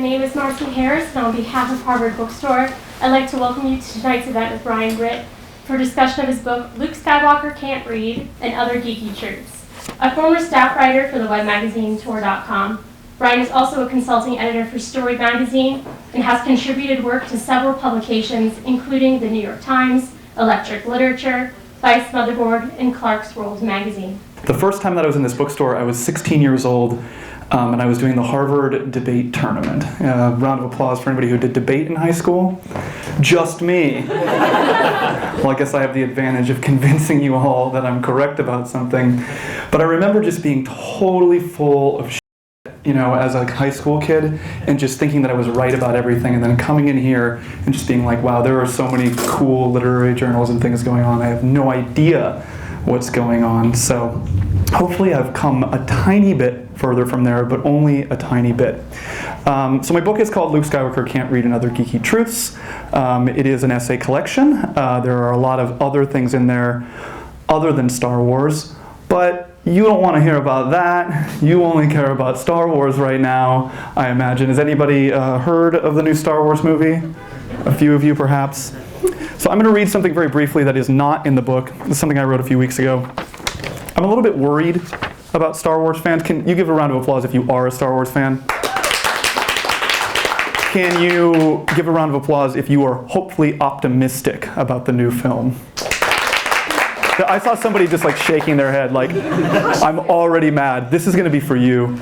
name is Marcy Harris, and on behalf of Harvard Bookstore, I'd like to welcome you to tonight's event with Ryan Britt for a discussion of his book, Luke Skywalker Can't Read, and Other Geeky Truths. A former staff writer for the web magazine Tor.com, Ryan is also a consulting editor for Story magazine and has contributed work to several publications, including the New York Times, Electric Literature, Vice Motherboard, and Clark's World magazine. The first time that I was in this bookstore, I was 16 years old, and I was doing the Harvard debate tournament. Round of applause for anybody who did debate in high school. Just me. Well, I guess I have the advantage of convincing you all that I'm correct about something. But I remember just being totally full of shit, as a high school kid, and just thinking that I was right about everything, and then coming in here and just being like, wow, there are so many cool literary journals and things going on. I have no idea what's going on. So hopefully I've come a tiny bit further from there, but only a tiny bit. So my book is called Luke Skywalker Can't Read and Other Geeky Truths. It is an essay collection. There are a lot of other things in there other than Star Wars, but you don't want to hear about that. You only care about Star Wars right now, I imagine. Has anybody heard of the new Star Wars movie? A few of you, perhaps. So I'm going to read something very briefly that is not in the book. This is something I wrote a few weeks ago. I'm a little bit worried about Star Wars fans. Can you give a round of applause if you are a Star Wars fan? Can you give a round of applause if you are hopefully optimistic about the new film? I saw somebody just like shaking their head like, I'm already mad. This is going to be for you.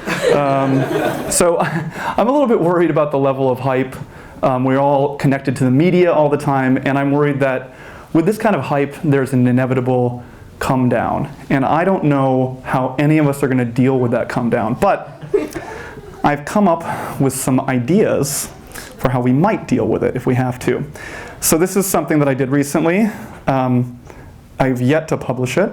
So I'm a little bit worried about the level of hype. We're all connected to the media all the time, and I'm worried that with this kind of hype, there's an inevitable come down. And I don't know how any of us are going to deal with that come down. But I've come up with some ideas for how we might deal with it if we have to. So this is something that I did recently. I've yet to publish it.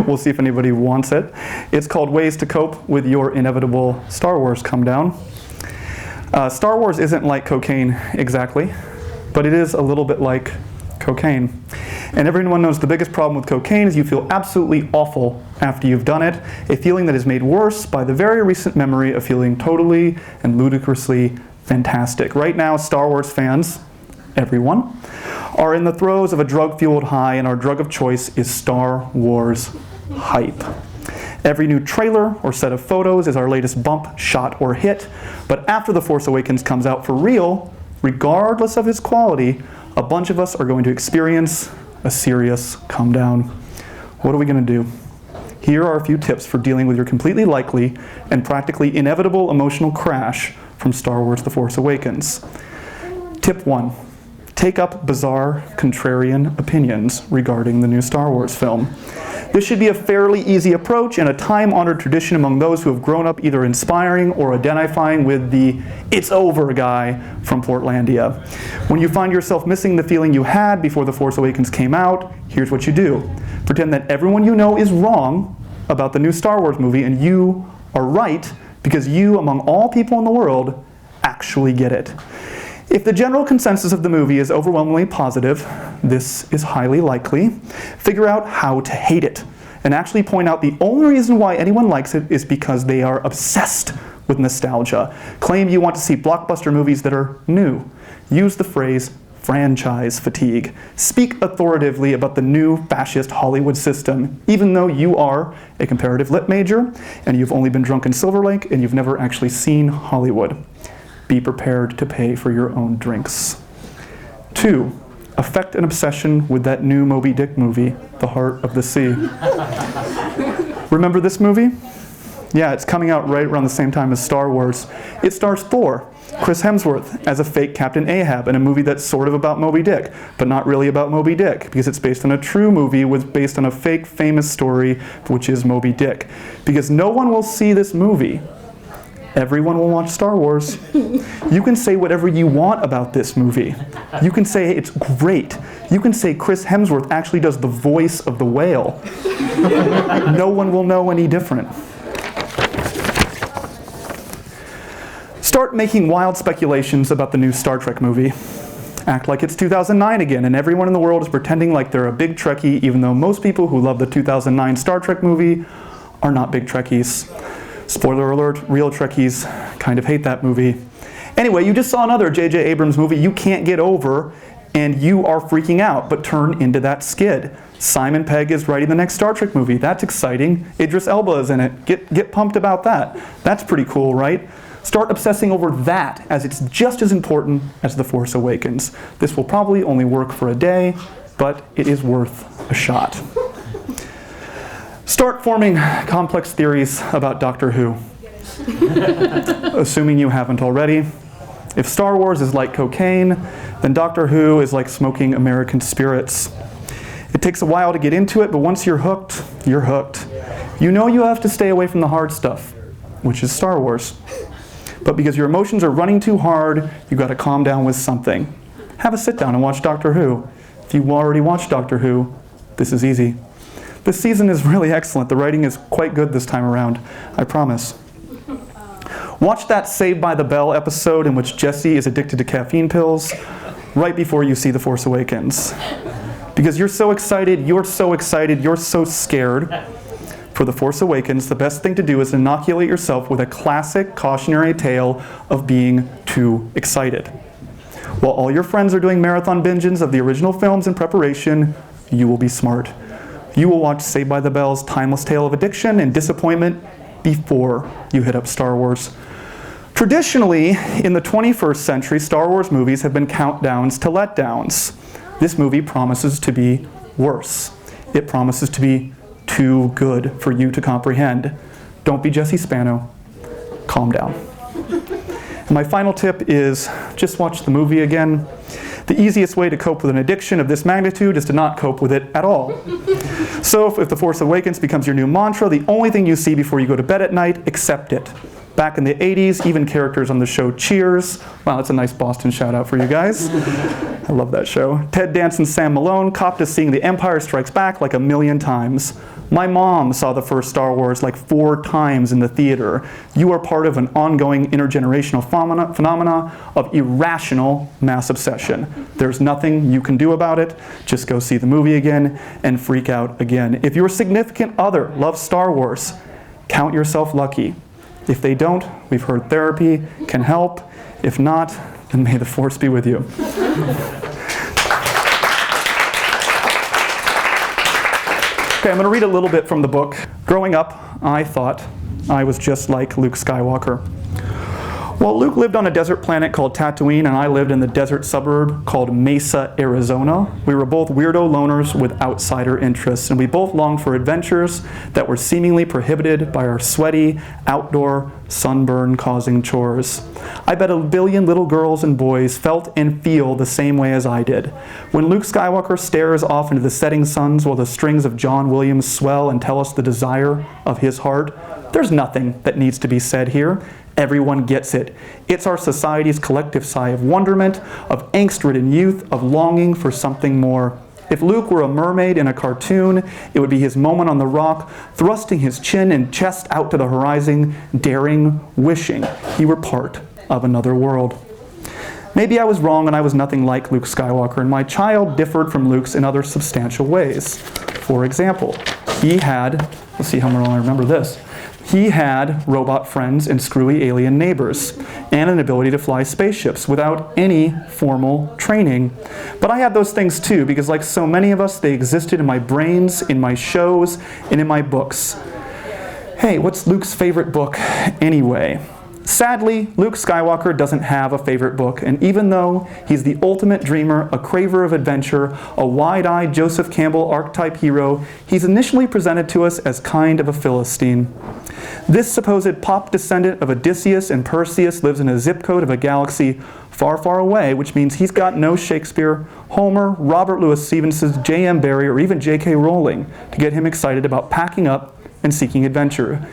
We'll see if anybody wants it. It's called Ways to Cope with Your Inevitable Star Wars Come Down. Star Wars isn't like cocaine exactly, but it is a little bit like cocaine. And everyone knows the biggest problem with cocaine is you feel absolutely awful after you've done it, a feeling that is made worse by the very recent memory of feeling totally and ludicrously fantastic. Right now, Star Wars fans, everyone, are in the throes of a drug-fueled high, and our drug of choice is Star Wars hype. Every new trailer or set of photos is our latest bump, shot, or hit, but after The Force Awakens comes out for real, regardless of its quality, a bunch of us are going to experience a serious come down. What are we going to do? Here are a few tips for dealing with your completely likely and practically inevitable emotional crash from Star Wars The Force Awakens. Tip 1. Take up bizarre, contrarian opinions regarding the new Star Wars film. This should be a fairly easy approach and a time-honored tradition among those who have grown up either inspiring or identifying with the "it's over" guy from Portlandia. When you find yourself missing the feeling you had before The Force Awakens came out, here's what you do. Pretend that everyone you know is wrong about the new Star Wars movie and you are right because you, among all people in the world, actually get it. If the general consensus of the movie is overwhelmingly positive, this is highly likely, figure out how to hate it, and actually point out the only reason why anyone likes it is because they are obsessed with nostalgia. Claim you want to see blockbuster movies that are new. Use the phrase franchise fatigue. Speak authoritatively about the new fascist Hollywood system, even though you are a comparative lit major, and you've only been drunk in Silver Lake, and you've never actually seen Hollywood. Be prepared to pay for your own drinks. 2. Affect an obsession with that new Moby Dick movie, The Heart of the Sea. Remember this movie? Yeah, it's coming out right around the same time as Star Wars. It stars Thor, Chris Hemsworth, as a fake Captain Ahab in a movie that's sort of about Moby Dick, but not really about Moby Dick, because it's based on a true movie based on a fake famous story, which is Moby Dick. Because no one will see this movie. Everyone will watch Star Wars. You can say whatever you want about this movie. You can say it's great. You can say Chris Hemsworth actually does the voice of the whale. No one will know any different. Start making wild speculations about the new Star Trek movie. Act like it's 2009 again, and everyone in the world is pretending like they're a big Trekkie, even though most people who love the 2009 Star Trek movie are not big Trekkies. Spoiler alert, real Trekkies kind of hate that movie. Anyway, you just saw another J.J. Abrams movie you can't get over, and you are freaking out, but turn into that skid. Simon Pegg is writing the next Star Trek movie. That's exciting. Idris Elba is in it. Get pumped about that. That's pretty cool, right? Start obsessing over that, as it's just as important as The Force Awakens. This will probably only work for a day, but it is worth a shot. Start forming complex theories about Doctor Who. Assuming you haven't already. If Star Wars is like cocaine, then Doctor Who is like smoking American spirits. It takes a while to get into it, but once you're hooked, you're hooked. You know you have to stay away from the hard stuff, which is Star Wars. But because your emotions are running too hard, you've got to calm down with something. Have a sit down and watch Doctor Who. If you already watched Doctor Who, this is easy. This season is really excellent. The writing is quite good this time around, I promise. Watch that Saved by the Bell episode in which Jesse is addicted to caffeine pills right before you see The Force Awakens. Because you're so excited, you're so scared for The Force Awakens, the best thing to do is inoculate yourself with a classic cautionary tale of being too excited. While all your friends are doing marathon binges of the original films in preparation, you will be smart. You will watch Saved by the Bell's timeless tale of addiction and disappointment before you hit up Star Wars. Traditionally, in the 21st century, Star Wars movies have been countdowns to letdowns. This movie promises to be worse. It promises to be too good for you to comprehend. Don't be Jesse Spano. Calm down. And my final tip is just watch the movie again. The easiest way to cope with an addiction of this magnitude is to not cope with it at all. So if The Force Awakens becomes your new mantra, the only thing you see before you go to bed at night, accept it. Back in the 80s, even characters on the show Cheers. Wow, that's a nice Boston shout out for you guys. I love that show. Ted Danson's Sam Malone copped to seeing The Empire Strikes Back like 1,000,000 times. My mom saw the first Star Wars like 4 times in the theater. You are part of an ongoing intergenerational phenomena of irrational mass obsession. There's nothing you can do about it. Just go see the movie again and freak out again. If your significant other loves Star Wars, count yourself lucky. If they don't, we've heard therapy can help. If not, then may the Force be with you. Okay, I'm going to read a little bit from the book. Growing up, I thought I was just like Luke Skywalker. Well, Luke lived on a desert planet called Tatooine, and I lived in the desert suburb called Mesa, Arizona. We were both weirdo loners with outsider interests, and we both longed for adventures that were seemingly prohibited by our sweaty, outdoor, sunburn-causing chores. I bet 1 billion little girls and boys felt and feel the same way as I did. When Luke Skywalker stares off into the setting suns while the strings of John Williams swell and tell us the desire of his heart, there's nothing that needs to be said here. Everyone gets it. It's our society's collective sigh of wonderment, of angst-ridden youth, of longing for something more. If Luke were a mermaid in a cartoon, it would be his moment on the rock, thrusting his chin and chest out to the horizon, daring, wishing he were part of another world. Maybe I was wrong and I was nothing like Luke Skywalker, and my child differed from Luke's in other substantial ways. For example, he had, let's see how long I remember this, he had robot friends and screwy alien neighbors, and an ability to fly spaceships without any formal training. But I had those things too, because like so many of us, they existed in my brains, in my shows, and in my books. Hey, what's Luke's favorite book anyway? Sadly, Luke Skywalker doesn't have a favorite book, and even though he's the ultimate dreamer, a craver of adventure, a wide-eyed Joseph Campbell archetype hero, he's initially presented to us as kind of a Philistine. This supposed pop descendant of Odysseus and Perseus lives in a zip code of a galaxy far, far away, which means he's got no Shakespeare, Homer, Robert Louis Stevenson's J.M. Barrie, or even J.K. Rowling to get him excited about packing up and seeking adventure.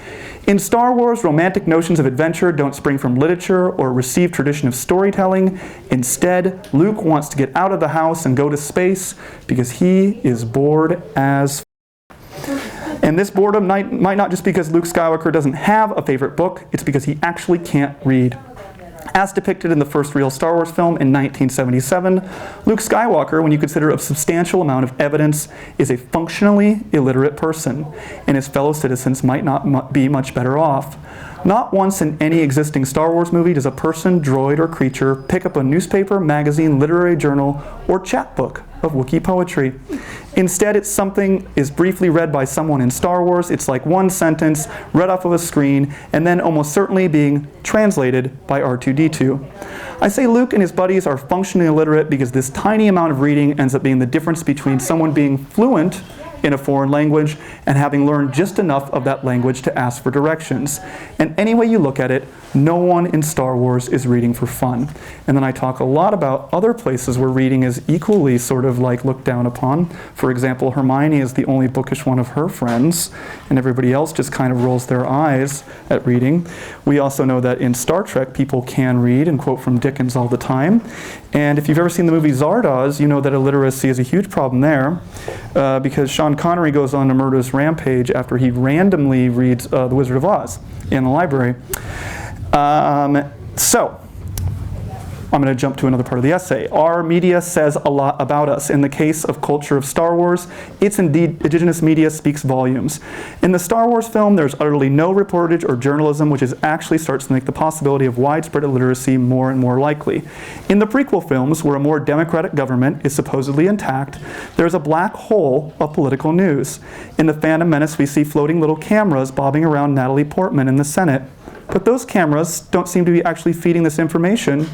In Star Wars, romantic notions of adventure don't spring from literature or a received tradition of storytelling. Instead, Luke wants to get out of the house and go to space because he is bored as And this boredom might not just because Luke Skywalker doesn't have a favorite book, it's because he actually can't read. As depicted in the first real Star Wars film in 1977, Luke Skywalker, when you consider a substantial amount of evidence, is a functionally illiterate person, and his fellow citizens might not be much better off. Not once in any existing Star Wars movie does a person, droid, or creature pick up a newspaper, magazine, literary journal, or chapbook of Wookiee poetry. Instead, it's something is briefly read by someone in Star Wars. It's like one sentence read off of a screen and then almost certainly being translated by R2-D2. I say Luke and his buddies are functionally illiterate because this tiny amount of reading ends up being the difference between someone being fluent in a foreign language and having learned just enough of that language to ask for directions. And any way you look at it, no one in Star Wars is reading for fun. And then I talk a lot about other places where reading is equally sort of like looked down upon. For example, Hermione is the only bookish one of her friends, and everybody else just kind of rolls their eyes at reading. We also know that in Star Trek, people can read and quote from Dickens all the time. And if you've ever seen the movie Zardoz, you know that illiteracy is a huge problem there because Sean Connery goes on a murderous rampage after he randomly reads The Wizard of Oz in the library. So, I'm going to jump to another part of the essay. Our media says a lot about us. In the case of culture of Star Wars, it's indeed indigenous media speaks volumes. In the Star Wars film, there's utterly no reportage or journalism, which actually starts to make the possibility of widespread illiteracy more and more likely. In the prequel films, where a more democratic government is supposedly intact, there's a black hole of political news. In The Phantom Menace, we see floating little cameras bobbing around Natalie Portman in the Senate. But those cameras don't seem to be actually feeding this information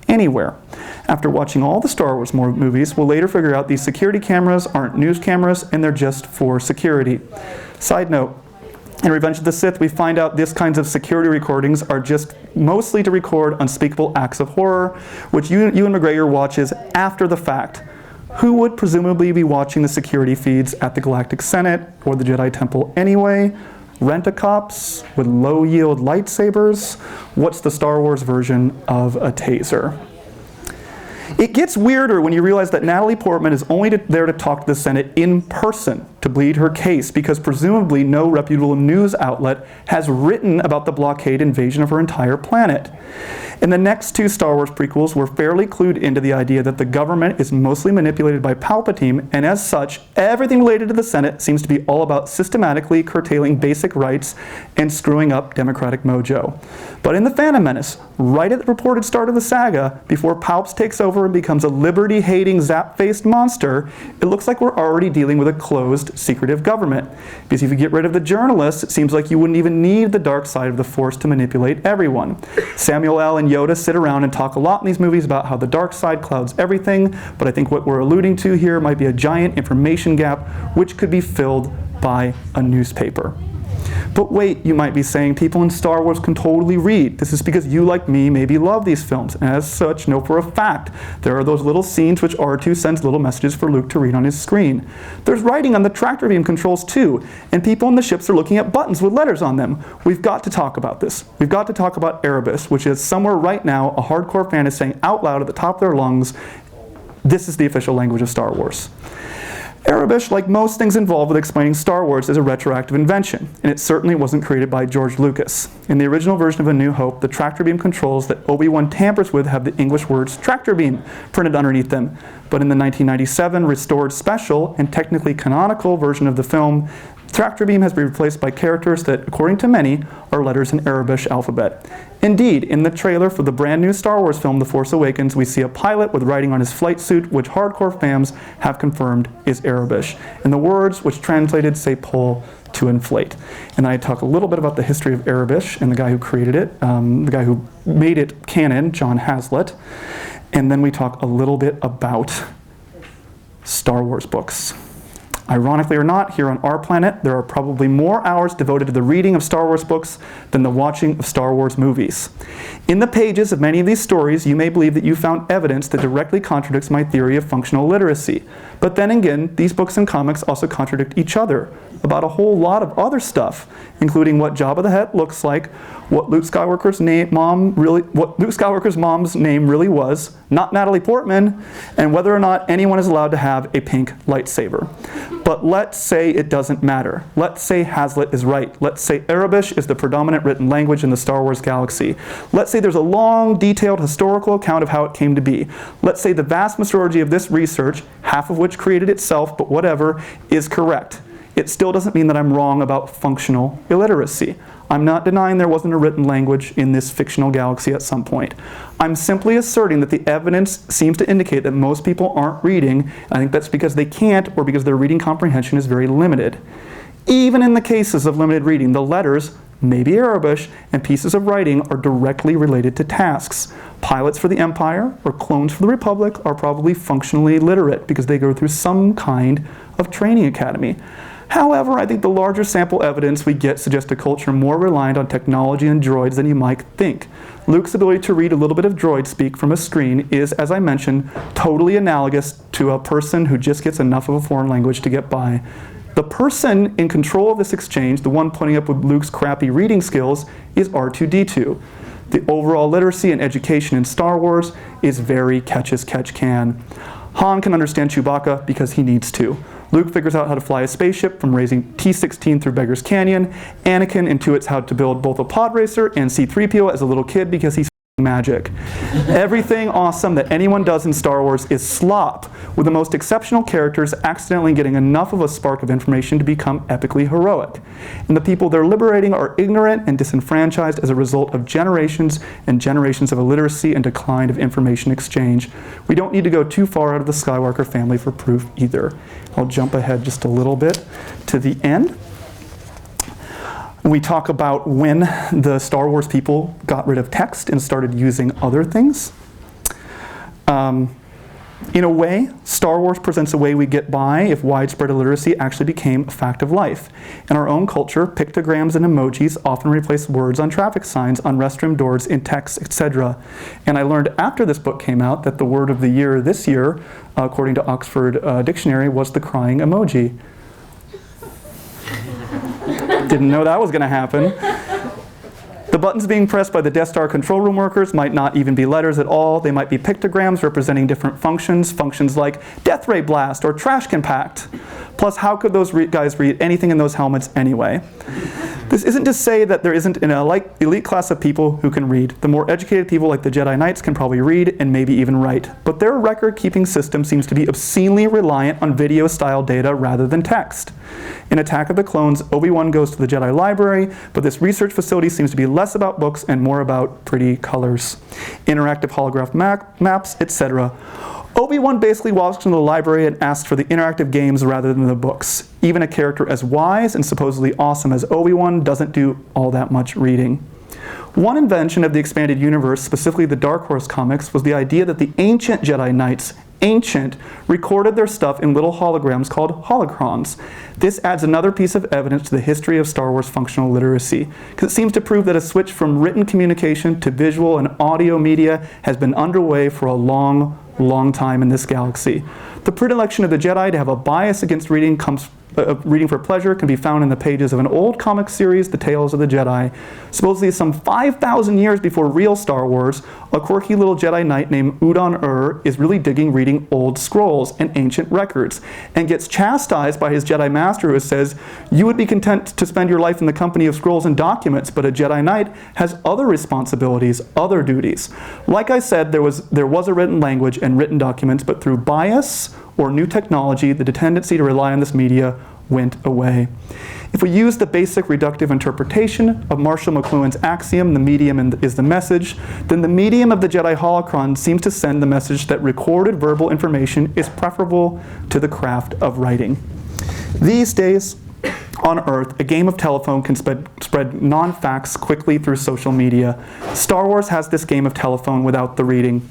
anywhere. After watching all the Star Wars movies, we'll later figure out these security cameras aren't news cameras and they're just for security. Side note, in Revenge of the Sith, we find out these kinds of security recordings are just mostly to record unspeakable acts of horror, which Ewan McGregor watches after the fact. Who would presumably be watching the security feeds at the Galactic Senate or the Jedi Temple anyway? Rent-a-cops with low-yield lightsabers? What's the Star Wars version of a taser? It gets weirder when you realize that Natalie Portman is only there to talk to the Senate in person to plead her case because presumably no reputable news outlet has written about the blockade invasion of her entire planet. In the next two Star Wars prequels, we're fairly clued into the idea that the government is mostly manipulated by Palpatine, and as such, everything related to the Senate seems to be all about systematically curtailing basic rights and screwing up democratic mojo. But in The Phantom Menace, right at the reported start of the saga, before Palps takes over and becomes a liberty-hating, zap-faced monster, it looks like we're already dealing with a closed, secretive government. Because if you get rid of the journalists, it seems like you wouldn't even need the dark side of the Force to manipulate everyone. Samuel L. and Yoda sit around and talk a lot in these movies about how the dark side clouds everything, but I think what we're alluding to here might be a giant information gap which could be filled by a newspaper. But wait, you might be saying, people in Star Wars can totally read. This is because you, like me, maybe love these films. And as such, know for a fact, there are those little scenes which R2 sends little messages for Luke to read on his screen. There's writing on the tractor beam controls too, and people in the ships are looking at buttons with letters on them. We've got to talk about this. We've got to talk about Erebus, which is somewhere right now a hardcore fan is saying out loud at the top of their lungs, this is the official language of Star Wars. Erebus, like most things involved with explaining Star Wars, is a retroactive invention, and it certainly wasn't created by George Lucas. In the original version of A New Hope, the tractor beam controls that Obi-Wan tampers with have the English words tractor beam printed underneath them. But in the 1997 restored special and technically canonical version of the film, tractor beam has been replaced by characters that, according to many, are letters in Erebus alphabet. Indeed, in the trailer for the brand new Star Wars film, The Force Awakens, we see a pilot with writing on his flight suit, which hardcore fans have confirmed is Erebus. And the words, which translated say pull to inflate. And I talk a little bit about the history of Erebus and the guy who created it, the guy who made it canon, John Hazlitt. And then we talk a little bit about Star Wars books. Ironically or not, here on our planet, there are probably more hours devoted to the reading of Star Wars books than the watching of Star Wars movies. In the pages of many of these stories, you may believe that you found evidence that directly contradicts my theory of functional literacy. But then again, these books and comics also contradict each other about a whole lot of other stuff, including what Jabba the Hutt looks like, what Luke Skywalker's mom's name really was, not Natalie Portman, and whether or not anyone is allowed to have a pink lightsaber. But let's say it doesn't matter. Let's say Hazlitt is right. Let's say Erebus is the predominant written language in the Star Wars galaxy. Let's say there's a long, detailed historical account of how it came to be. Let's say the vast majority of this research, half of which created itself, but whatever, is correct. It still doesn't mean that I'm wrong about functional illiteracy. I'm not denying there wasn't a written language in this fictional galaxy at some point. I'm simply asserting that the evidence seems to indicate that most people aren't reading. I think that's because they can't, or because their reading comprehension is very limited. Even in the cases of limited reading, the letters, maybe Arabic, and pieces of writing are directly related to tasks. Pilots for the Empire or clones for the Republic are probably functionally literate because they go through some kind of training academy. However, I think the larger sample evidence we get suggests a culture more reliant on technology and droids than you might think. Luke's ability to read a little bit of droid speak from a screen is, as I mentioned, totally analogous to a person who just gets enough of a foreign language to get by. The person in control of this exchange, the one putting up with Luke's crappy reading skills, is R2-D2. The overall literacy and education in Star Wars is very catch-as-catch-can. Han can understand Chewbacca because he needs to. Luke figures out how to fly a spaceship from raising T-16 through Beggar's Canyon. Anakin intuits how to build both a pod racer and C-3PO as a little kid because he's magic. Everything awesome that anyone does in Star Wars is slop, with the most exceptional characters accidentally getting enough of a spark of information to become epically heroic. And the people they're liberating are ignorant and disenfranchised as a result of generations and generations of illiteracy and decline of information exchange. We don't need to go too far out of the Skywalker family for proof either. I'll jump ahead just a little bit to the end. We talk about when the Star Wars people got rid of text and started using other things. In a way, Star Wars presents a way we get by if widespread illiteracy actually became a fact of life. In our own culture, pictograms and emojis often replace words on traffic signs, on restroom doors, in text, etc. And I learned after this book came out that the word of the year this year, according to Oxford Dictionary, was the crying emoji. Didn't know that was going to happen. The buttons being pressed by the Death Star control room workers might not even be letters at all. They might be pictograms representing different functions, functions like death ray blast or trash compact. Plus, how could those guys read anything in those helmets anyway? This isn't to say that there isn't an elite class of people who can read. The more educated people like the Jedi Knights can probably read and maybe even write. But their record-keeping system seems to be obscenely reliant on video-style data rather than text. In Attack of the Clones, Obi-Wan goes to the Jedi Library, but this research facility seems to be less about books and more about pretty colors, interactive holograph maps, etc. Obi-Wan basically walks into the library and asks for the interactive games rather than the books. Even a character as wise and supposedly awesome as Obi-Wan doesn't do all that much reading. One invention of the expanded universe, specifically the Dark Horse comics, was the idea that the ancient Jedi Knights, recorded their stuff in little holograms called holocrons. This adds another piece of evidence to the history of Star Wars functional literacy, because it seems to prove that a switch from written communication to visual and audio media has been underway for a long time in this galaxy. The predilection of the Jedi to have a bias against reading for pleasure can be found in the pages of an old comic series, The Tales of the Jedi. Supposedly some 5,000 years before real Star Wars, a quirky little Jedi Knight named Udon is really digging reading old scrolls and ancient records, and gets chastised by his Jedi Master who says, "You would be content to spend your life in the company of scrolls and documents, but a Jedi Knight has other responsibilities, other duties." Like I said, there was a written language and written documents, but through bias or new technology, the tendency to rely on this media went away. If we use the basic reductive interpretation of Marshall McLuhan's axiom, the medium is the message, then the medium of the Jedi holocron seems to send the message that recorded verbal information is preferable to the craft of writing. These days, on Earth, a game of telephone can spread non-facts quickly through social media. Star Wars has this game of telephone without the reading.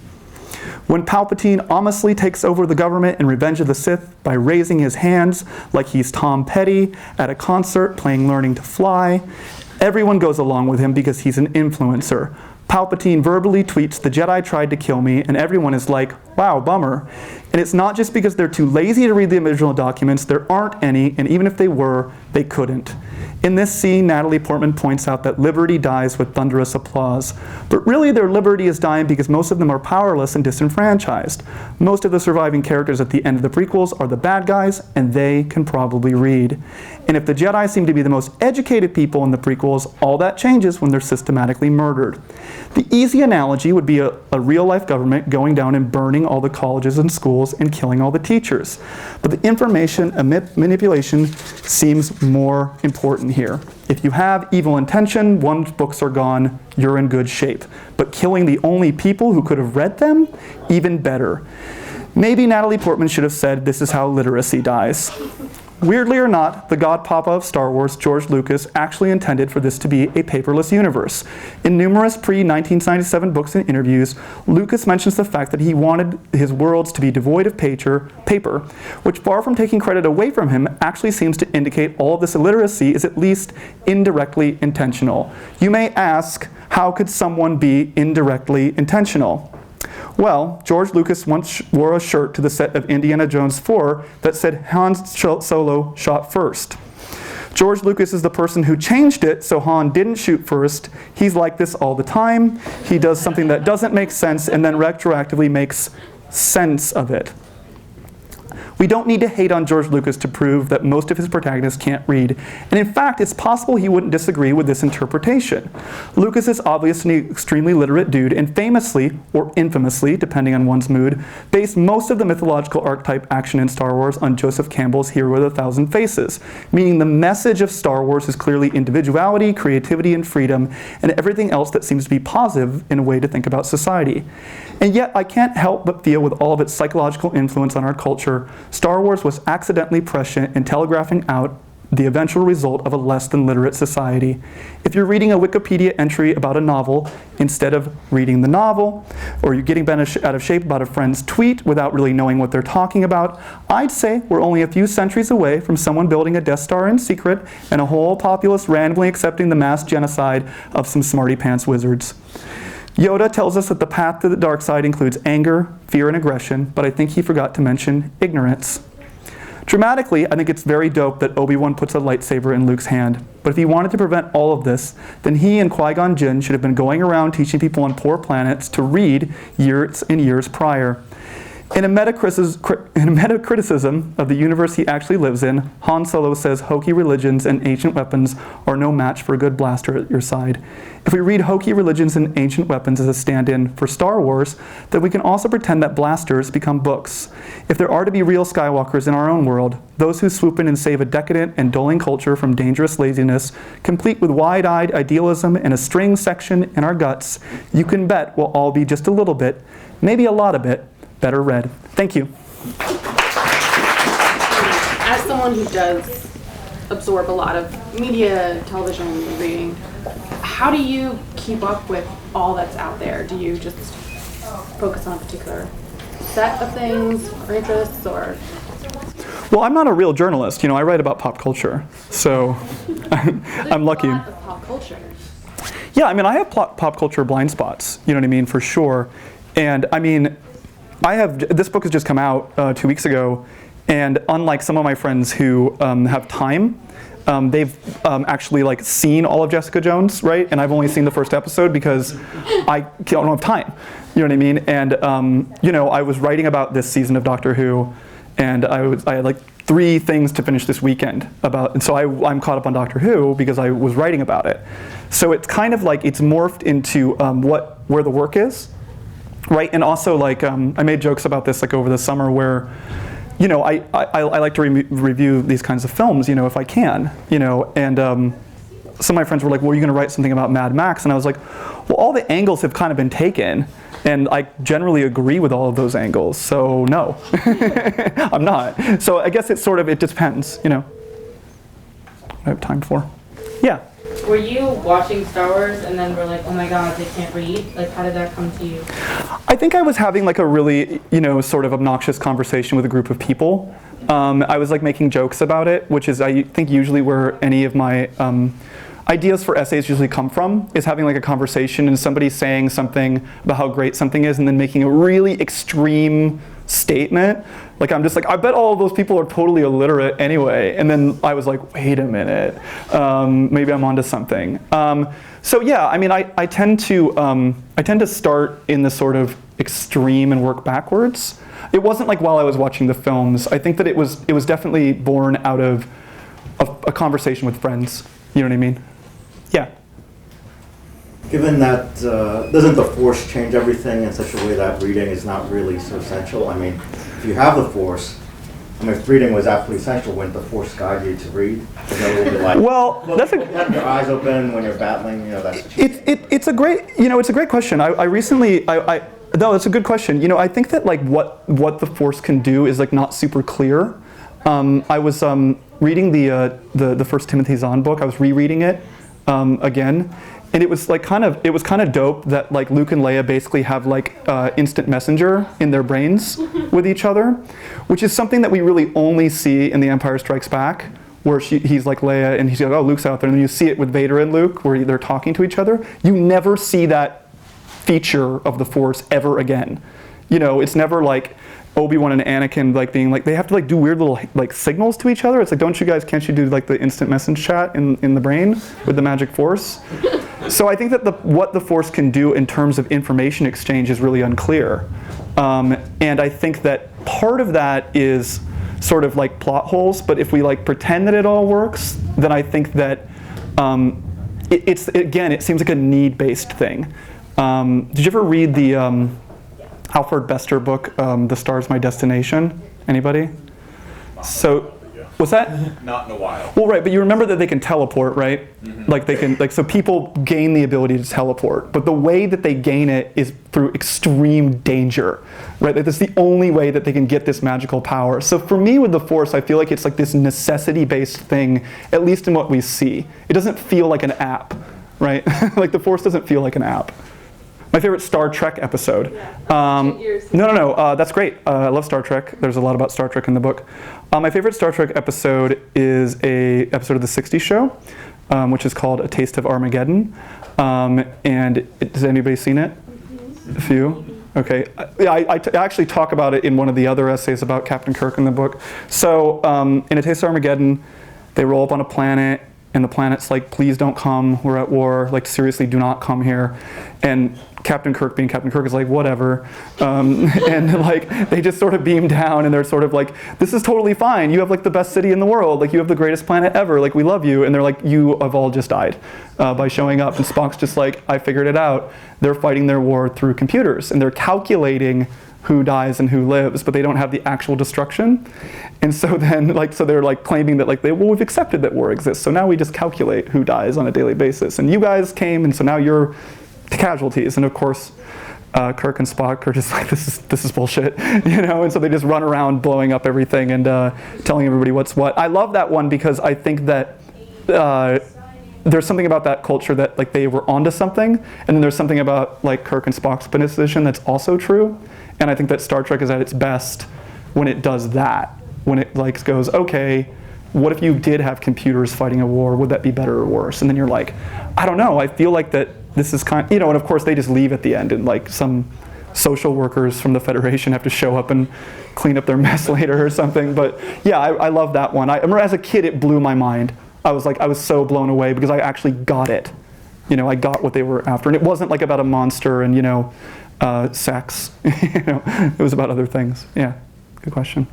When Palpatine ominously takes over the government in Revenge of the Sith by raising his hands like he's Tom Petty at a concert playing Learning to Fly, everyone goes along with him because he's an influencer. Palpatine verbally tweets, "The Jedi tried to kill me," and everyone is like, "Wow, bummer." And it's not just because they're too lazy to read the original documents, there aren't any, and even if they were, they couldn't. In this scene, Natalie Portman points out that liberty dies with thunderous applause. But really, their liberty is dying because most of them are powerless and disenfranchised. Most of the surviving characters at the end of the prequels are the bad guys, and they can probably read. And if the Jedi seem to be the most educated people in the prequels, all that changes when they're systematically murdered. The easy analogy would be a real-life government going down and burning all the colleges and schools and killing all the teachers. But the information manipulation seems more important here. If you have evil intention, one's books are gone, you're in good shape. But killing the only people who could have read them? Even better. Maybe Natalie Portman should have said, "This is how literacy dies." Weirdly or not, the godpapa of Star Wars, George Lucas, actually intended for this to be a paperless universe. In numerous pre-1997 books and interviews, Lucas mentions the fact that he wanted his worlds to be devoid of paper, which, far from taking credit away from him, actually seems to indicate all of this illiteracy is at least indirectly intentional. You may ask, how could someone be indirectly intentional? Well, George Lucas once wore a shirt to the set of Indiana Jones 4 that said Han Solo shot first. George Lucas is the person who changed it so Han didn't shoot first. He's like this all the time. He does something that doesn't make sense and then retroactively makes sense of it. We don't need to hate on George Lucas to prove that most of his protagonists can't read, and in fact, it's possible he wouldn't disagree with this interpretation. Lucas is obviously an extremely literate dude, and famously, or infamously, depending on one's mood, based most of the mythological archetype action in Star Wars on Joseph Campbell's Hero with a Thousand Faces, meaning the message of Star Wars is clearly individuality, creativity, and freedom, and everything else that seems to be positive in a way to think about society. And yet, I can't help but feel with all of its psychological influence on our culture, Star Wars was accidentally prescient in telegraphing out the eventual result of a less than literate society. If you're reading a Wikipedia entry about a novel, instead of reading the novel, or you're getting bent out of shape about a friend's tweet without really knowing what they're talking about, I'd say we're only a few centuries away from someone building a Death Star in secret and a whole populace randomly accepting the mass genocide of some smarty pants wizards. Yoda tells us that the path to the dark side includes anger, fear, and aggression, but I think he forgot to mention ignorance. Dramatically, I think it's very dope that Obi-Wan puts a lightsaber in Luke's hand. But if he wanted to prevent all of this, then he and Qui-Gon Jinn should have been going around teaching people on poor planets to read years and years prior. In a meta-criticism of the universe he actually lives in, Han Solo says hokey religions and ancient weapons are no match for a good blaster at your side. If we read hokey religions and ancient weapons as a stand-in for Star Wars, then we can also pretend that blasters become books. If there are to be real Skywalkers in our own world, those who swoop in and save a decadent and dulling culture from dangerous laziness, complete with wide-eyed idealism and a string section in our guts, you can bet we'll all be just a little bit, maybe a lot of it, better read. Thank you. As someone who does absorb a lot of media, television, reading, how do you keep up with all that's out there? Do you just focus on a particular set of things or interests, or? Well, I'm not a real journalist. You know, I write about pop culture, so I'm lucky. There's a lot of pop culture. Yeah, I mean, I have pop culture blind spots. You know what I mean, for sure. And I mean, this book has just come out 2 weeks ago, and unlike some of my friends who have time, they've actually like seen all of Jessica Jones, right? And I've only seen the first episode because I don't have time. You know what I mean? And you know, I was writing about this season of Doctor Who, and I had like 3 things to finish this weekend about, and so I'm caught up on Doctor Who because I was writing about it. So it's kind of like it's morphed into where the work is. Right, and also like I made jokes about this like over the summer where, you know, I like to review these kinds of films, you know, if I can, you know, and some of my friends were like, well, are you going to write something about Mad Max? And I was like, well, all the angles have kind of been taken, and I generally agree with all of those angles, so no, I'm not. So I guess it depends, you know, what I have time for. Yeah. Were you watching Star Wars and then were like, oh my god, they can't read? Like, how did that come to you? I think I was having like a really, you know, sort of obnoxious conversation with a group of people. I was like making jokes about it, which is I think usually where any of my ideas for essays usually come from, is having like a conversation and somebody saying something about how great something is and then making a really extreme statement. Like I'm just like, I bet all of those people are totally illiterate anyway. And then I was like, wait a minute, maybe I'm onto something. So yeah, I mean, I tend to start in the sort of extreme and work backwards. It wasn't like while I was watching the films. I think that it was definitely born out of a conversation with friends. You know what I mean? Yeah. Given that, doesn't the Force change everything in such a way that reading is not really so essential? I mean, if you have the Force, I mean, if reading was absolutely essential, wouldn't the Force guide you to read? Like, well, that's you have your eyes open when you're battling, you know, that's... It's a great question. I recently, no, it's a good question. You know, I think that like what the Force can do is like not super clear. I was reading the first Timothy Zahn book. I was rereading it again. And it was like kind of dope that like Luke and Leia basically have like instant messenger in their brains with each other, which is something that we really only see in The Empire Strikes Back, where he's like Leia and he's like, oh, Luke's out there, and then you see it with Vader and Luke where they're talking to each other. You never see that feature of the Force ever again. You know, it's never like Obi-Wan and Anakin like being like, they have to like do weird little like signals to each other. It's like, can't you do like the instant message chat in the brain with the magic Force? So I think that what the Force can do in terms of information exchange is really unclear. And I think that part of that is sort of like plot holes, but if we like pretend that it all works, then I think that it seems like a need-based thing. Did you ever read the Alfred Bester book, The Star's My Destination? Anybody? So, what's that? Not in a while. Well, right, but you remember that they can teleport, right? Mm-hmm. Like they can, like, so people gain the ability to teleport, but the way that they gain it is through extreme danger, right? Like that's the only way that they can get this magical power. So for me with the Force, I feel like it's like this necessity-based thing, at least in what we see. It doesn't feel like an app, right? Like the Force doesn't feel like an app. My favorite Star Trek episode. No, that's great. I love Star Trek. There's a lot about Star Trek in the book. My favorite Star Trek episode is an episode of the 60s show, which is called A Taste of Armageddon. Has anybody seen it? A few? Okay. I actually talk about it in one of the other essays about Captain Kirk in the book. So in A Taste of Armageddon, they roll up on a planet, and the planet's like, please don't come, we're at war, like seriously do not come here. And Captain Kirk, being Captain Kirk, is like, whatever. And like, they just sort of beam down and they're sort of like, this is totally fine. You have like the best city in the world. Like you have the greatest planet ever. Like we love you. And they're like, you have all just died by showing up. And Spock's just like, I figured it out. They're fighting their war through computers and they're calculating who dies and who lives, but they don't have the actual destruction. And so then like, so they're like claiming that like, we've accepted that war exists. So now we just calculate who dies on a daily basis. And you guys came and so now you're casualties. And of course, Kirk and Spock are just like, this is bullshit, you know? And so they just run around blowing up everything and telling everybody what's what. I love that one because I think that there's something about that culture that like they were onto something, and then there's something about like Kirk and Spock's position that's also true. And I think that Star Trek is at its best when it does that. When it like goes, okay, what if you did have computers fighting a war? Would that be better or worse? And then you're like, I don't know. I feel like that this is kind, you know. And of course they just leave at the end, and like some social workers from the Federation have to show up and clean up their mess later or something. But yeah, I love that one. I remember as a kid it blew my mind. I was so blown away because I actually got it. You know, I got what they were after, and it wasn't like about a monster and you know. Sex, you know, it was about other things. Yeah, good question.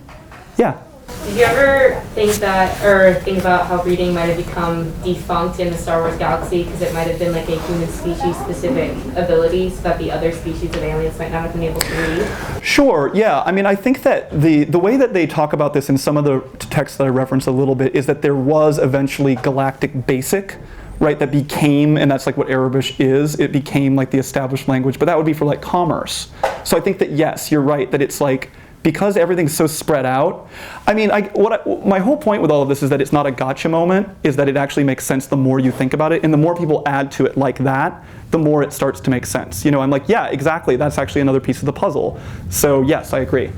Yeah. Did you ever think about how reading might have become defunct in the Star Wars galaxy because it might have been like a human species specific ability so that the other species of aliens might not have been able to read? Sure, yeah. I mean, I think that the way that they talk about this in some of the texts that I referenced a little bit is that there was eventually galactic basic, right, that became, and that's like what Arabic is, it became like the established language, but that would be for like commerce. So I think that yes, you're right, that it's like, because everything's so spread out, I mean, my whole point with all of this is that it's not a gotcha moment, is that it actually makes sense the more you think about it, and the more people add to it like that, the more it starts to make sense. You know, I'm like, yeah, exactly, that's actually another piece of the puzzle. So yes, I agree.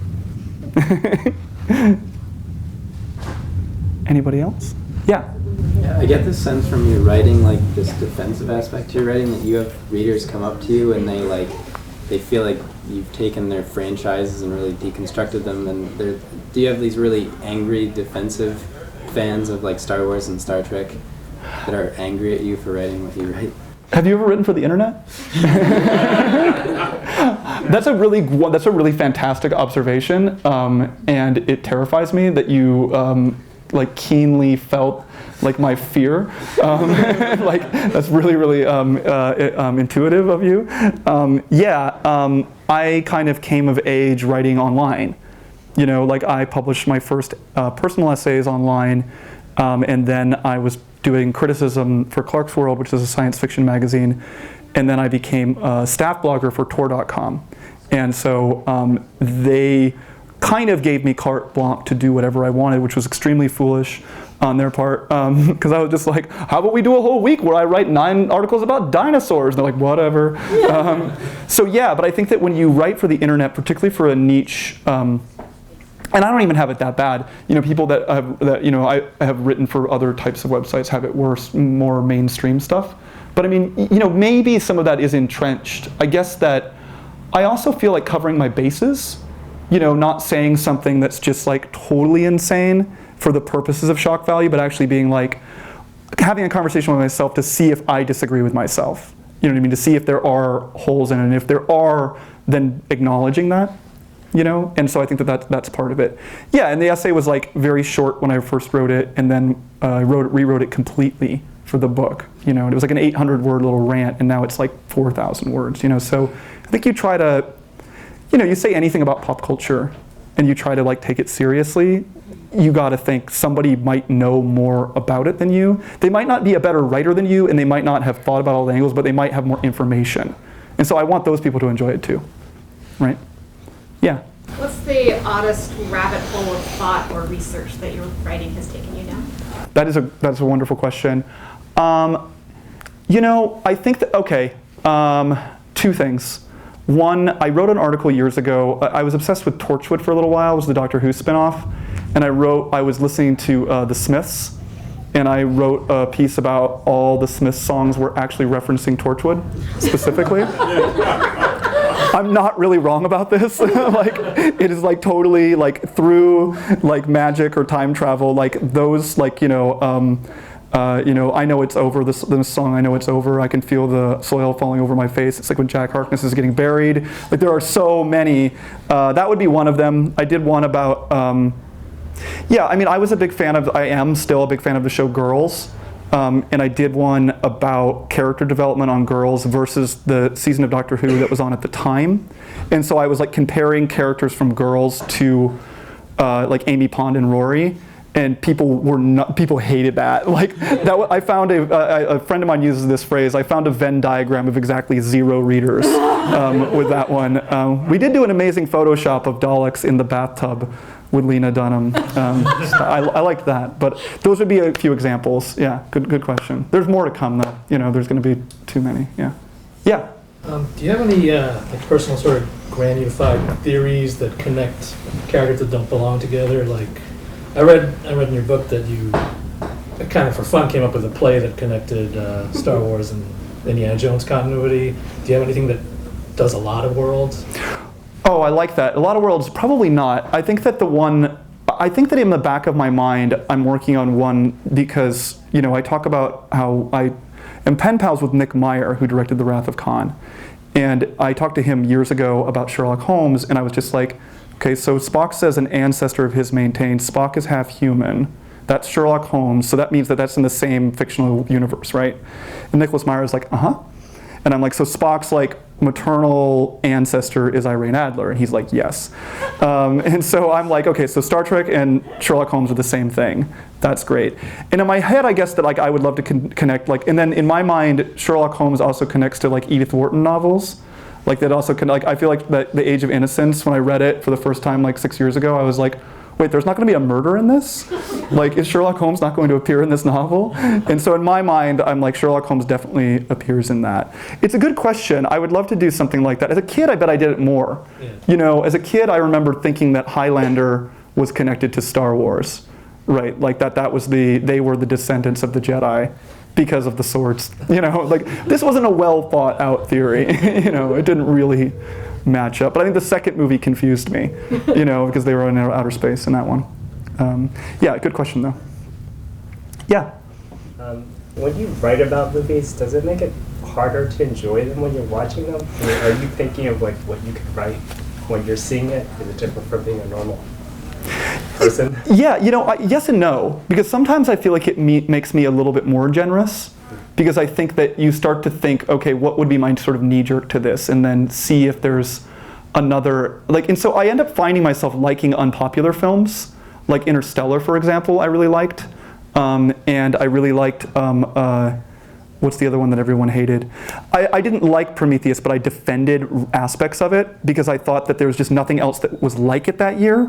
Anybody else? Yeah. Yeah, I get this sense from your writing, like this defensive aspect to your writing, that you have readers come up to you and they like they feel like you've taken their franchises and really deconstructed them. And do you have these really angry, defensive fans of like Star Wars and Star Trek that are angry at you for writing what you write? Have you ever written for the internet? That's a really fantastic observation, and it terrifies me that you like keenly felt like my fear. Like that's really intuitive of you. I kind of came of age writing online. You know, like I published my first personal essays online, and then I was doing criticism for Clark's World, which is a science fiction magazine, and then I became a staff blogger for Tor.com. And so they kind of gave me carte blanche to do whatever I wanted, which was extremely foolish on their part, because I was just like, how about we do a whole week where I write 9 articles about dinosaurs? And they're like, whatever. But I think that when you write for the internet, particularly for a niche, and I don't even have it that bad. You know, people that I have written for other types of websites have it worse, more mainstream stuff. But I mean, you know, maybe some of that is entrenched. I guess that I also feel like covering my bases, you know, not saying something that's just like totally insane for the purposes of shock value, but actually being like, having a conversation with myself to see if I disagree with myself. You know what I mean? To see if there are holes in it, and if there are, then acknowledging that. You know, and so I think that's part of it. Yeah, and the essay was like very short when I first wrote it, and then rewrote it completely for the book. You know, and it was like an 800-word little rant, and now it's like 4,000 words. You know, so I think you try to, you know, you say anything about pop culture, and you try to like take it seriously. You got to think somebody might know more about it than you. They might not be a better writer than you, and they might not have thought about all the angles, but they might have more information. And so I want those people to enjoy it too, right? Yeah. What's the oddest rabbit hole of thought or research that your writing has taken you down? That's a wonderful question. You know, I think that, 2 things. One, I wrote an article years ago. I was obsessed with Torchwood for a little while. It was the Doctor Who spinoff. And I was listening to The Smiths, and I wrote a piece about all the Smiths songs were actually referencing Torchwood, specifically. I'm not really wrong about this. Like, it is like totally like through like magic or time travel, like those like, I know it's over, this song, I know it's over, I can feel the soil falling over my face. It's like when Jack Harkness is getting buried. Like there are so many. That would be one of them. I did one about, I am still a big fan of the show Girls. And I did one about character development on Girls versus the season of Doctor Who that was on at the time. And so I was like comparing characters from Girls to like Amy Pond and Rory. And people hated that. Like I found a friend of mine uses this phrase. I found a Venn diagram of exactly 0 readers with that one. We did do an amazing Photoshop of Daleks in the bathtub with Lena Dunham. I liked that, but those would be a few examples. Yeah, good question. There's more to come though. You know, there's going to be too many. Yeah. Do you have any like personal sort of granulified theories that connect characters that don't belong together? Like, I read in your book that you kind of for fun came up with a play that connected Star Wars and Indiana Jones continuity. Do you have anything that does a lot of worlds? Oh, I like that. A lot of worlds, probably not. I think that in the back of my mind, I'm working on one because, you know, I talk about how I am pen pals with Nick Meyer, who directed The Wrath of Khan. And I talked to him years ago about Sherlock Holmes, and I was just like, okay, so Spock says an ancestor of his maintained Spock is half human. That's Sherlock Holmes, so that means that that's in the same fictional universe, right? And Nicholas Meyer is like, uh-huh. And I'm like, so Spock's like maternal ancestor is Irene Adler, and he's like, yes. And so I'm like, okay, so Star Trek and Sherlock Holmes are the same thing. That's great. And in my head, I guess that like I would love to connect, like, and then in my mind, Sherlock Holmes also connects to like Edith Wharton novels. Like that also can, like, I feel like the Age of Innocence, when I read it for the first time like 6 years ago, I was like, wait, there's not going to be a murder in this? Like, is Sherlock Holmes not going to appear in this novel? And so in my mind, I'm like, Sherlock Holmes definitely appears in that. It's a good question. I would love to do something like that. As a kid, I bet I did it more. Yeah. You know, as a kid, I remember thinking that Highlander was connected to Star Wars, right? Like that was they were the descendants of the Jedi. because of the swords. You know, like this wasn't a well thought out theory. You know, it didn't really match up. But I think the second movie confused me, you know, because they were in outer space in that one. Yeah, good question though. Yeah. When you write about movies, does it make it harder to enjoy them when you're watching them? I mean, are you thinking of like what you could write when you're seeing it? Is it different from being a normal person? Yeah, you know, yes and no. Because sometimes I feel like it makes me a little bit more generous. Because I think that you start to think, okay, what would be my sort of knee-jerk to this? And then see if there's another, like, and so I end up finding myself liking unpopular films. Like Interstellar, for example, I really liked. And I really liked, what's the other one that everyone hated? I didn't like Prometheus, but I defended aspects of it because I thought that there was just nothing else that was like it that year.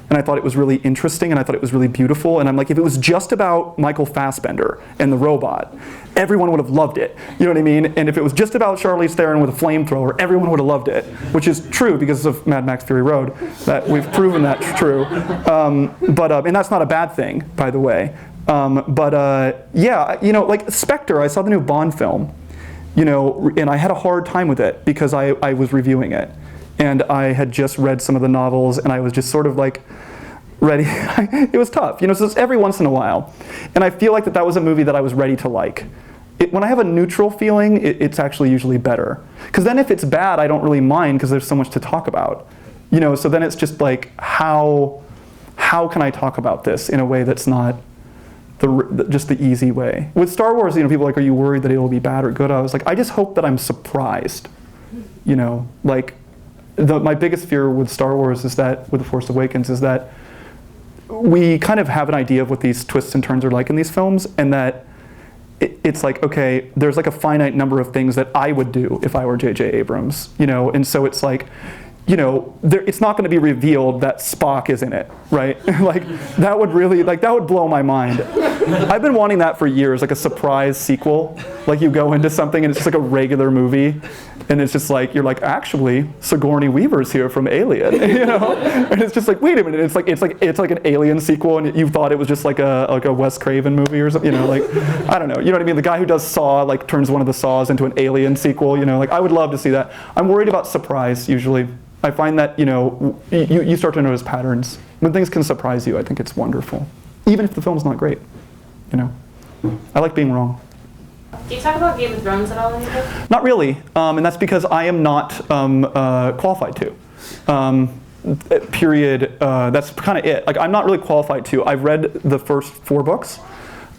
And I thought it was really interesting and I thought it was really beautiful. And I'm like, if it was just about Michael Fassbender and the robot, everyone would have loved it. You know what I mean? And if it was just about Charlize Theron with a flamethrower, everyone would have loved it, which is true because of Mad Max Fury Road. That we've proven that's true. And that's not a bad thing, by the way. Yeah, you know, like Spectre, I saw the new Bond film, you know, and I had a hard time with it because I was reviewing it. And I had just read some of the novels and I was just sort of like ready. It was tough, you know, so it's every once in a while. And I feel like that was a movie that I was ready to like. When I have a neutral feeling, it's actually usually better. Because then if it's bad, I don't really mind because there's so much to talk about. You know, so then it's just like, how can I talk about this in a way that's not just the easy way. With Star Wars, you know, people are like, are you worried that it'll be bad or good? I was like, I just hope that I'm surprised. You know, like, my biggest fear with Star Wars is that, with The Force Awakens, is that we kind of have an idea of what these twists and turns are like in these films, and that it's like, okay, there's like a finite number of things that I would do if I were J.J. Abrams, you know, and so it's like, you know, it's not going to be revealed that Spock is in it, right? Like, that would really, like, that would blow my mind. I've been wanting that for years, like a surprise sequel. Like, you go into something and it's just like a regular movie, and it's just like, you're like, actually, Sigourney Weaver's here from Alien, you know? And it's just like, wait a minute, it's like an Alien sequel, and you thought it was just like a Wes Craven movie or something, you know? Like, I don't know, you know what I mean? The guy who does Saw, like, turns one of the Saws into an Alien sequel, you know? Like, I would love to see that. I'm worried about surprise, usually. I find that, you know, you start to notice patterns. When things can surprise you, I think it's wonderful. Even if the film's not great, you know. I like being wrong. Do you talk about Game of Thrones at all in your book? Not really, and that's because I am not qualified to. Period, that's kind of it. Like, I'm not really qualified to. I've read the first 4 books,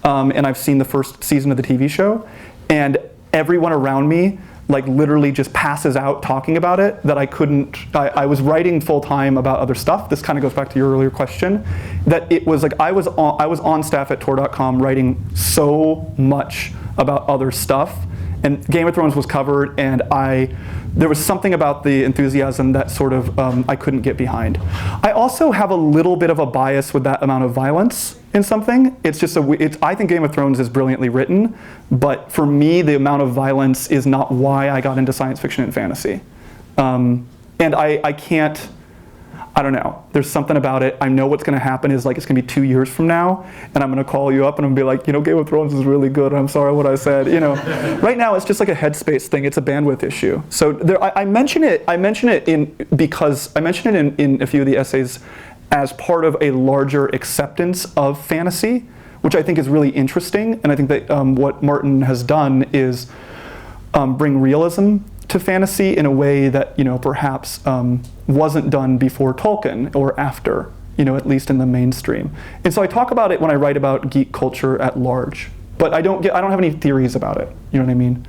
and I've seen the first season of the TV show, and everyone around me like literally just passes out talking about it, that I couldn't, I was writing full time about other stuff. This kind of goes back to your earlier question, that it was like I was on staff at Tor.com writing so much about other stuff, and Game of Thrones was covered, and there was something about the enthusiasm that sort of I couldn't get behind. I also have a little bit of a bias with that amount of violence in something. It's just I think Game of Thrones is brilliantly written, but for me, the amount of violence is not why I got into science fiction and fantasy. And I can't, I don't know. There's something about it. I know what's going to happen is like it's going to be 2 years from now, and I'm going to call you up and I'm going to be like, you know, Game of Thrones is really good. I'm sorry what I said. You know, right now it's just like a headspace thing. It's a bandwidth issue. So there, I mention it because I mention it in a few of the essays as part of a larger acceptance of fantasy, which I think is really interesting. And I think that what Martin has done is bring realism to fantasy in a way that, you know, perhaps wasn't done before Tolkien or after, you know, at least in the mainstream. And so I talk about it when I write about geek culture at large, but I don't have any theories about it. You know what I mean?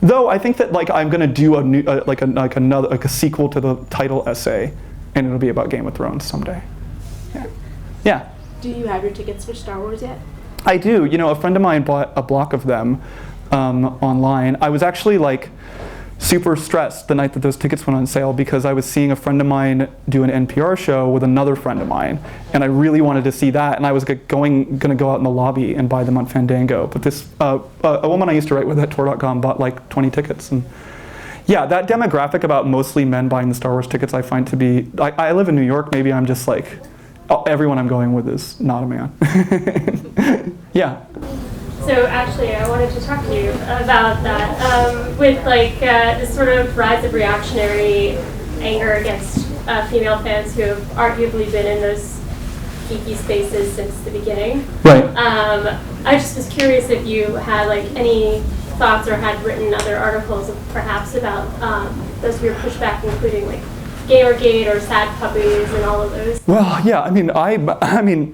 Though I think that like I'm going to do a new a sequel to the title essay, and it'll be about Game of Thrones someday. Yeah. Yeah. Do you have your tickets for Star Wars yet? I do. You know, a friend of mine bought a block of them online. I was actually like super stressed the night that those tickets went on sale because I was seeing a friend of mine do an NPR show with another friend of mine, and I really wanted to see that, and I was going to go out in the lobby and buy them on Fandango. But this a woman I used to write with at Tor.com bought like 20 tickets, and yeah, that demographic about mostly men buying the Star Wars tickets I find to be, I live in New York, maybe I'm just like, everyone I'm going with is not a man. Yeah. So actually, I wanted to talk to you about that. With like this sort of rise of reactionary anger against female fans who have arguably been in those geeky spaces since the beginning. Right. I just was curious if you had like any thoughts or had written other articles perhaps about those weird pushback, including like Gamergate or Sad Puppies and all of those. Well, yeah,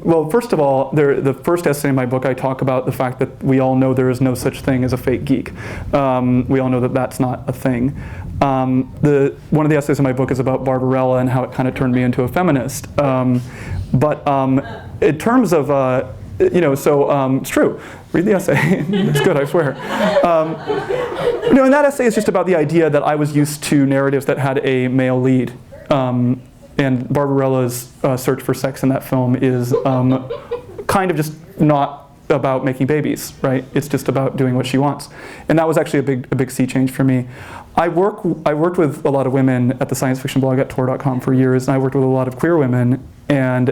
well, first of all, the first essay in my book, I talk about the fact that we all know there is no such thing as a fake geek. We all know that that's not a thing. One of the essays in my book is about Barbarella and how it kind of turned me into a feminist. But in terms of, it's true. Read the essay. It's good, I swear. And that essay is just about the idea that I was used to narratives that had a male lead. And Barbarella's search for sex in that film is kind of just not about making babies, right? It's just about doing what she wants. And that was actually a big sea change for me. I worked with a lot of women at the science fiction blog at Tor.com for years, and I worked with a lot of queer women, and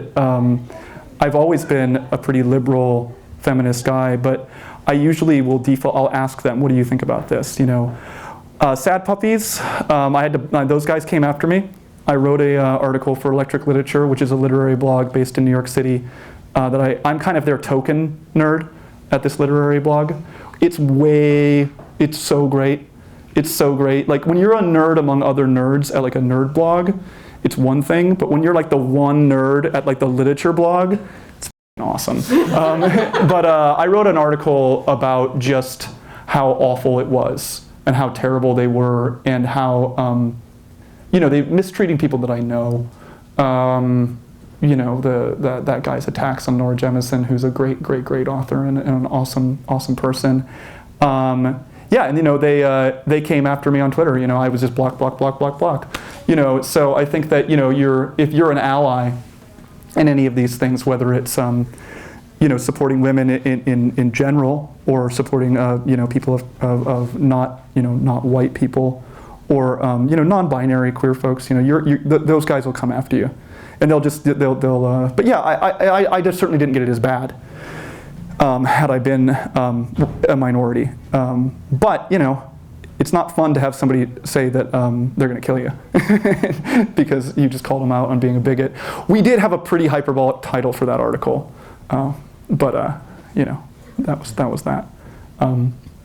I've always been a pretty liberal feminist guy, but I usually will default, I'll ask them, what do you think about this? Sad Puppies, those guys came after me. I wrote a article for Electric Literature, which is a literary blog based in New York City, that I'm kind of their token nerd at this literary blog. It's so great. It's so great. Like when you're a nerd among other nerds at like a nerd blog, it's one thing, but when you're like the one nerd at like the literature blog, it's awesome. But I wrote an article about just how awful it was and how terrible they were and how, they mistreating people that I know. That guy's attacks on Nora Jemisin, who's a great author and an awesome person. They came after me on Twitter. I was just block. So I think that if you're an ally in any of these things, whether it's supporting women in general or supporting people of not white people or non-binary queer folks, those guys will come after you, and they'll. But yeah, I just certainly didn't get it as bad. Had I been a minority. But, it's not fun to have somebody say that they're going to kill you because you just called them out on being a bigot. We did have a pretty hyperbolic title for that article, but that was that.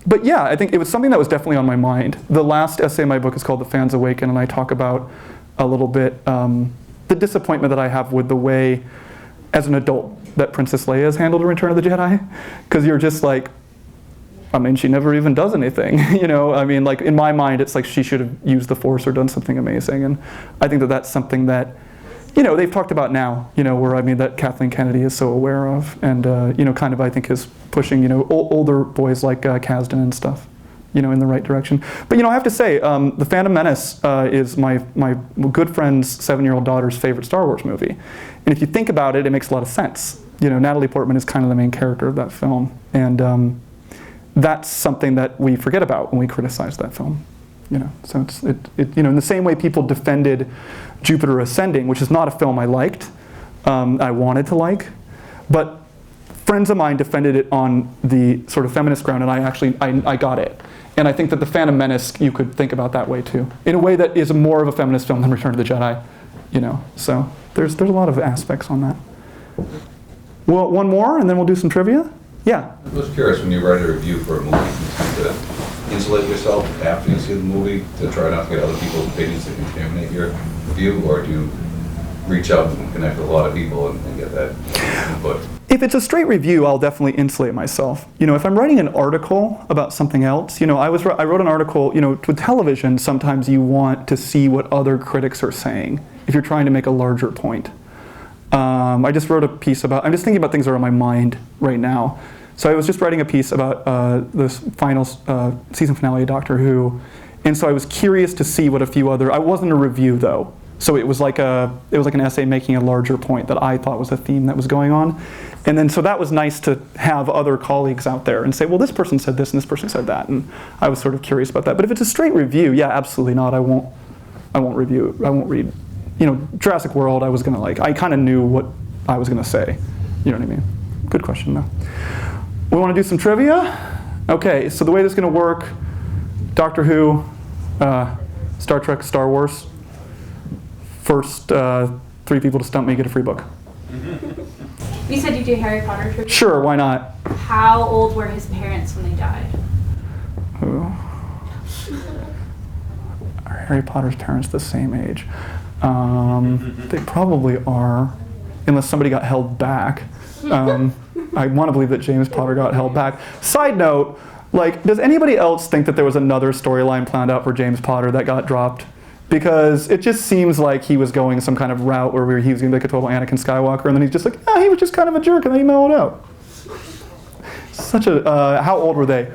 But yeah, I think it was something that was definitely on my mind. The last essay in my book is called The Fans Awaken, and I talk about a little bit the disappointment that I have with the way, as an adult, that Princess Leia has handled in Return of the Jedi, because you're just like, she never even does anything, in my mind, it's like she should have used the Force or done something amazing, and I think that that's something that, they've talked about now, where, that Kathleen Kennedy is so aware of, and, kind of, I think, is pushing, older boys like Kasdan and stuff, in the right direction. But, I have to say, The Phantom Menace is my good friend's 7-year-old daughter's favorite Star Wars movie. And if you think about it, it makes a lot of sense. Natalie Portman is kind of the main character of that film. And that's something that we forget about when we criticize that film. So it's in the same way people defended Jupiter Ascending, which is not a film I liked, I wanted to like, but friends of mine defended it on the sort of feminist ground, and I got it. And I think that The Phantom Menace, you could think about that way too, in a way that is more of a feminist film than Return of the Jedi. So there's a lot of aspects on that. Well, one more, and then we'll do some trivia. Yeah. I was curious, when you write a review for a movie, do you tend to insulate yourself after you see the movie to try not to get other people's opinions to contaminate your review, or do you reach out and connect with a lot of people and get that input? If it's a straight review, I'll definitely insulate myself. If I'm writing an article about something else, I wrote an article, with television, sometimes you want to see what other critics are saying if you're trying to make a larger point. I just wrote a piece about, I'm just thinking about things that are on my mind right now. So I was just writing a piece about the final season finale of Doctor Who, and so I was curious to see what a few other, I wasn't a review though, so it was like an essay making a larger point that I thought was a theme that was going on. And then so that was nice to have other colleagues out there and say, well, this person said this and this person said that, and I was sort of curious about that. But if it's a straight review, yeah, absolutely not. I won't review it. I won't read. Jurassic World, I kind of knew what I was gonna say. You know what I mean? Good question though. We want to do some trivia? Okay, so the way this is going to work, Doctor Who, Star Trek, Star Wars. First 3 people to stump me get a free book. You said you do Harry Potter trivia? Sure, why not? How old were his parents when they died? Are Harry Potter's parents the same age? They probably are, unless somebody got held back. I want to believe that James Potter got held back. Side note, like, does anybody else think that there was another storyline planned out for James Potter that got dropped? Because it just seems like he was going some kind of route where he was going to be like a total Anakin Skywalker, and then he's just like, he was just kind of a jerk, and then he mellowed out. Such a, how old were they?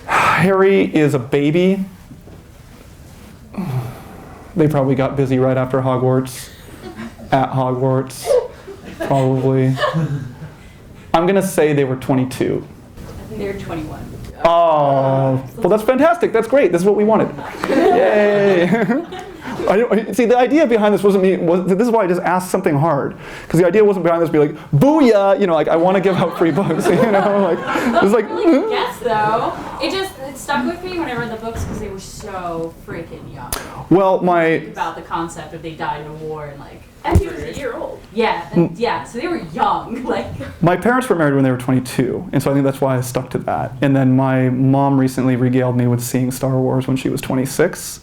Harry is a baby. They probably got busy right after Hogwarts. At Hogwarts, probably. I'm going to say they were 22. They're 21. Oh, well, that's fantastic. That's great. This is what we wanted. Yay. See, the idea behind this wasn't me. This is why I just asked something hard. Because the idea wasn't behind this to be like, booyah, like I want to give out free books. Like, it's like, Really good guess, though. It stuck with me when I read the books because they were so freaking young. Well, About the concept of they died in a war and like. And he was a year old. Yeah, so they were young. My parents were married when they were 22, and so I think that's why I stuck to that. And then my mom recently regaled me with seeing Star Wars when she was 26,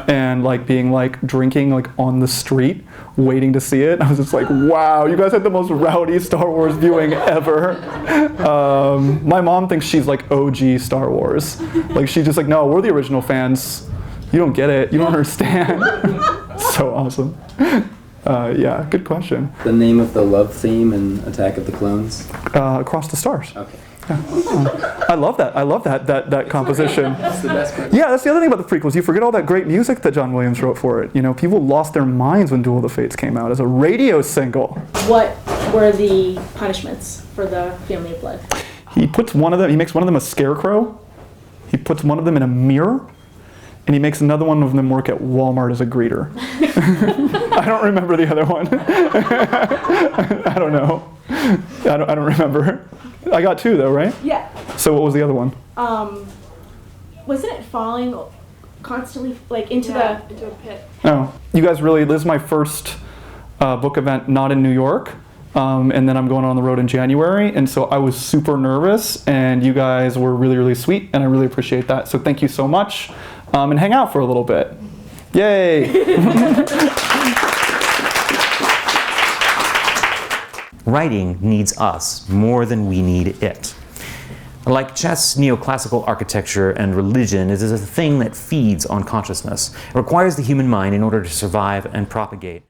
and like being like drinking like on the street, waiting to see it. I was just like, wow, you guys had the most rowdy Star Wars viewing ever. My mom thinks she's like OG Star Wars. Like she's just like, no, we're the original fans. You don't get it. You don't understand. So awesome. Yeah, good question. The name of the love theme in Attack of the Clones? Across the Stars. Okay. Yeah. I love that. I love that composition. That's the best part. Yeah, that's the other thing about the prequels. You forget all that great music that John Williams wrote for it. People lost their minds when Duel of the Fates came out as a radio single. What were the punishments for the Family of Blood? He makes one of them a scarecrow. He puts one of them in a mirror. And he makes another one of them work at Walmart as a greeter. I don't remember the other one. I don't know. I don't remember. I got 2 though, right? Yeah. So what was the other one? Wasn't it falling constantly into a pit? Oh, you guys really, this is my first book event not in New York. And then I'm going on the road in January. And so I was super nervous, and you guys were really, really sweet, and I really appreciate that. So thank you so much. And hang out for a little bit. Yay! Writing needs us more than we need it. Like chess, neoclassical architecture, and religion, it is a thing that feeds on consciousness. It requires the human mind in order to survive and propagate.